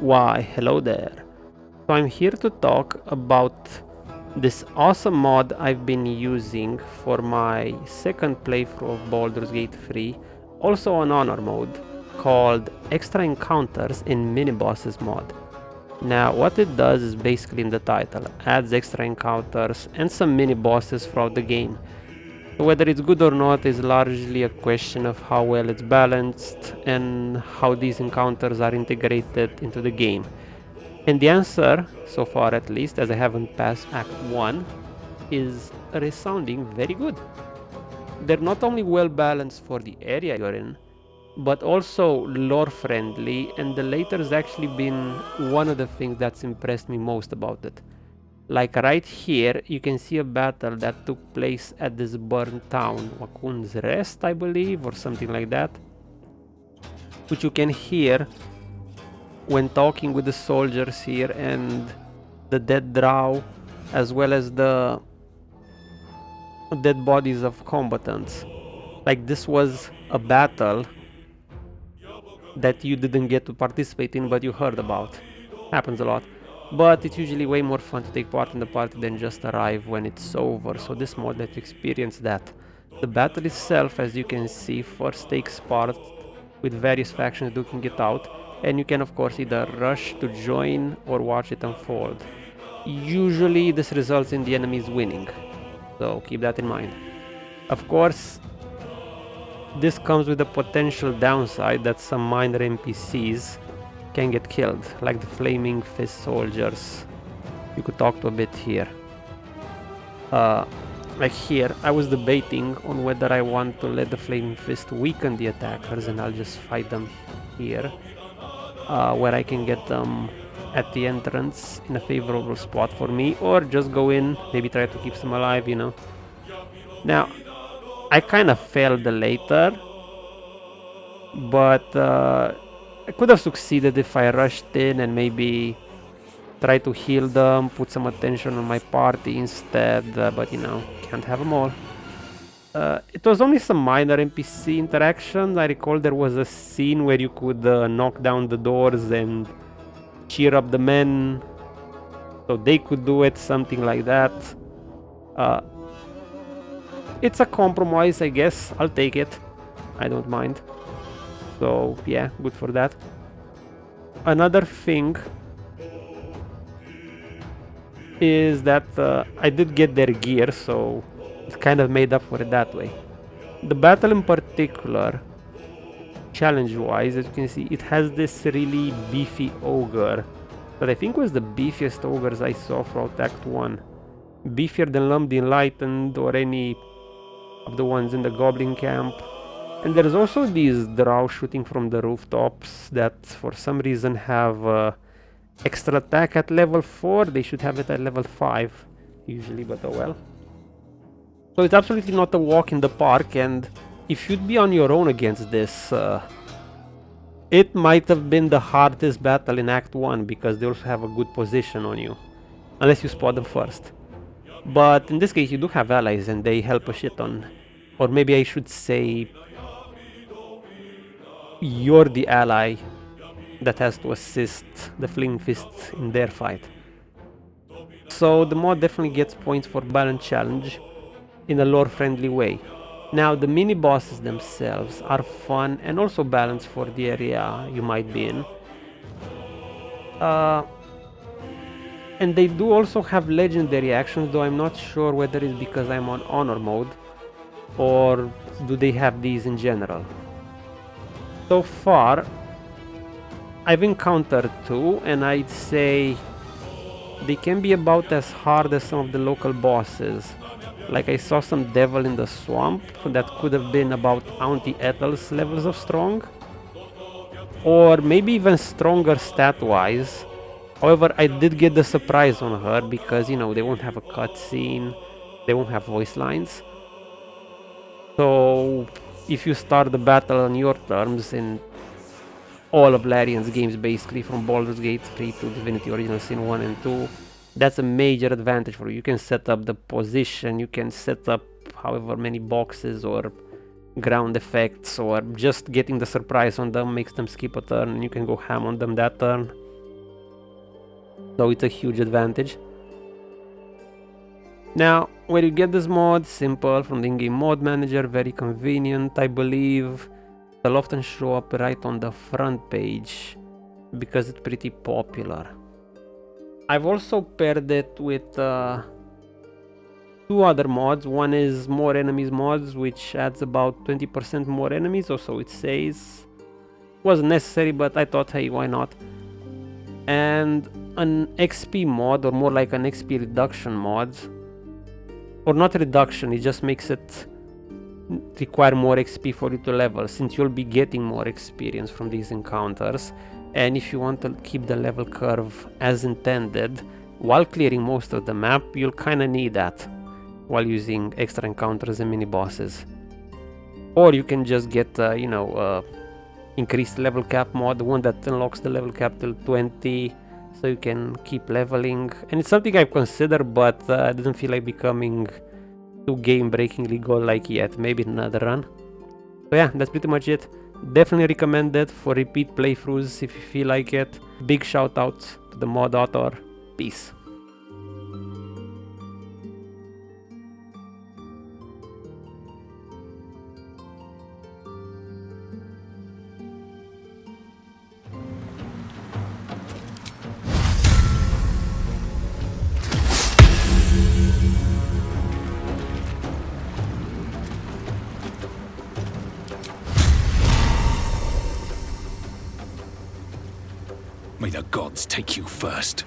Why, hello there. So I'm here to talk about this awesome mod I've been using for my second playthrough of Baldur's Gate 3, also on honor mode, called Extra Encounters in Minibosses mod. Now what it does is basically in the title, adds extra encounters and some mini-bosses throughout the game. Whether it's good or not is largely a question of how well it's balanced and how these encounters are integrated into the game. And the answer, so far at least, as I haven't passed Act 1, is resounding very good. They're not only well balanced for the area you're in, but also lore friendly, and the latter has actually been one of the things that's impressed me most about it. Like right here, you can see a battle that took place at this burned town, Wakun's Rest, I believe, or something like that, which you can hear when talking with the soldiers here and the dead drow, as well as the dead bodies of combatants. Like, this was a battle that you didn't get to participate in, but you heard about. Happens a lot. But it's usually way more fun to take part in the party than just arrive when it's over, so this mod lets you experience that. The battle itself, as you can see, first takes part with various factions duking it out, and you can of course either rush to join or watch it unfold. Usually this results in the enemies winning, so keep that in mind. Of course, this comes with a potential downside that some minor NPCs can get killed, like the Flaming Fist soldiers. You could talk to a bit here. Like here, I was debating on whether I want to let the Flaming Fist weaken the attackers and I'll just fight them here, where I can get them at the entrance in a favorable spot for me, or just go in, maybe try to keep them alive, you know. Now, I kind of failed the later, but I could have succeeded if I rushed in and maybe try to heal them, put some attention on my party instead, but you know, can't have them all. It was only some minor NPC interactions. I recall there was a scene where you could knock down the doors and cheer up the men so they could do it, something like that. It's a compromise, I guess. I'll take it. I don't mind. So yeah, good for that. Another thing is that I did get their gear, so it kind of made up for it that way. The battle in particular, challenge-wise, as you can see, it has this really beefy ogre that I think was the beefiest ogres I saw throughout Act 1. Beefier than Lum the Enlightened or any of the ones in the Goblin camp. And there's also these drow shooting from the rooftops that for some reason have extra attack at level 4. They should have it at level 5 usually, but oh well. So it's absolutely not a walk in the park, and if you'd be on your own against this, it might have been the hardest battle in Act 1 because they also have a good position on you, unless you spot them first. But in this case you do have allies and they help a shit ton. Or maybe I should say you're the ally that has to assist the Flaming Fist in their fight. So the mod definitely gets points for balance challenge in a lore friendly way. Now the mini bosses themselves are fun and also balanced for the area you might be in. And they do also have legendary actions, though I'm not sure whether it's because I'm on honor mode or do they have these in general. So far I've encountered 2, and I'd say they can be about as hard as some of the local bosses. Like I saw some devil in the swamp that could have been about Auntie Ethel's levels of strong, or maybe even stronger stat wise. However, I did get the surprise on her because, you know, they won't have a cutscene, they won't have voice lines. So if you start the battle on your terms in all of Larian's games, basically from Baldur's Gate 3 to Divinity Original Sin 1 and 2, that's a major advantage for you. You can set up the position, you can set up however many boxes or ground effects, or just getting the surprise on them makes them skip a turn and you can go ham on them that turn. so it's a huge advantage. Now, where you get this mod, simple, from the in-game mod manager, very convenient. I believe they'll often show up right on the front page because it's pretty popular. I've also paired it with two other mods. One is more enemies mods, which adds about 20% more enemies, or so it says. Wasn't necessary, but I thought, hey, why not? And an XP mod, or more like an XP reduction mod. Or not reduction, it just makes it require more XP for you to level, since you'll be getting more experience from these encounters. And if you want to keep the level curve as intended while clearing most of the map, you'll kind of need that while using extra encounters and mini bosses. Or you can just get increased level cap mod, the one that unlocks the level cap till 20, so you can keep leveling. And it's something I've considered, but it doesn't feel like becoming too game-breakingly godlike yet. Maybe another run. So yeah, that's pretty much it. Definitely recommend it for repeat playthroughs if you feel like it. Big shout out to the mod author. Peace. May the gods take you first.